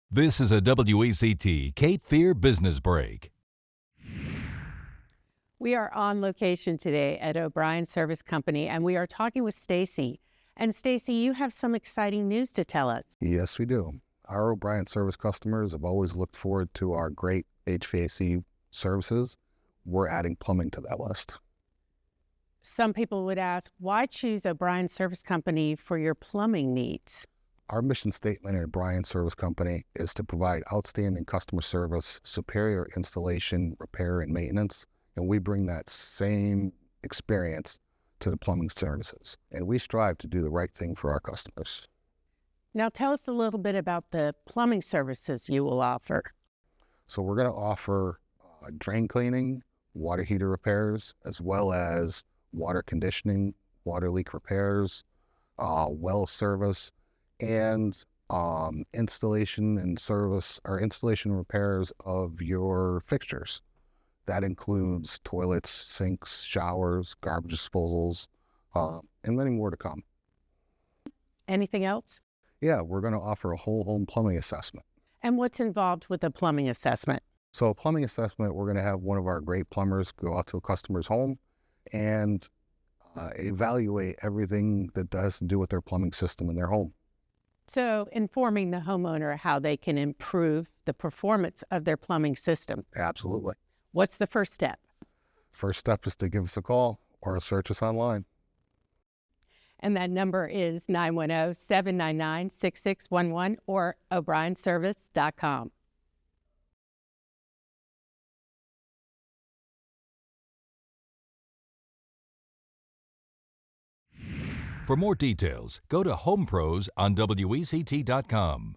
This is a WECT Cape Fear Business Break. We are on location today at O'Brien Service Company, and we are talking with Stacy. And Stacy, you have some exciting news to tell us. Yes, we do. Our O'Brien Service customers have always looked forward to our great HVAC services. We're adding plumbing to that list. Some people would ask, why choose O'Brien Service Company for your plumbing needs? Our mission statement at O'Brien Service Company is to provide outstanding customer service, superior installation, repair, and maintenance. And we bring that same experience to the plumbing services. And we strive to do the right thing for our customers. Now tell us a little bit about the plumbing services you will offer. So we're going to offer drain cleaning, water heater repairs, as well as water conditioning, water leak repairs, well service, and installation and service or installation and repairs of your fixtures. That includes toilets, sinks, showers, garbage disposals, and many more to come. Anything else? Yeah, we're going to offer a whole home plumbing assessment. And what's involved with a plumbing assessment? So a plumbing assessment, we're going to have one of our great plumbers go out to a customer's home and evaluate everything that has to do with their plumbing system in their home. So informing the homeowner how they can improve the performance of their plumbing system. Absolutely. What's the first step? First step is to give us a call or search us online. And that number is 910-799-6611 or o'brienservice.com. For more details, go to HomePros on WECT.com.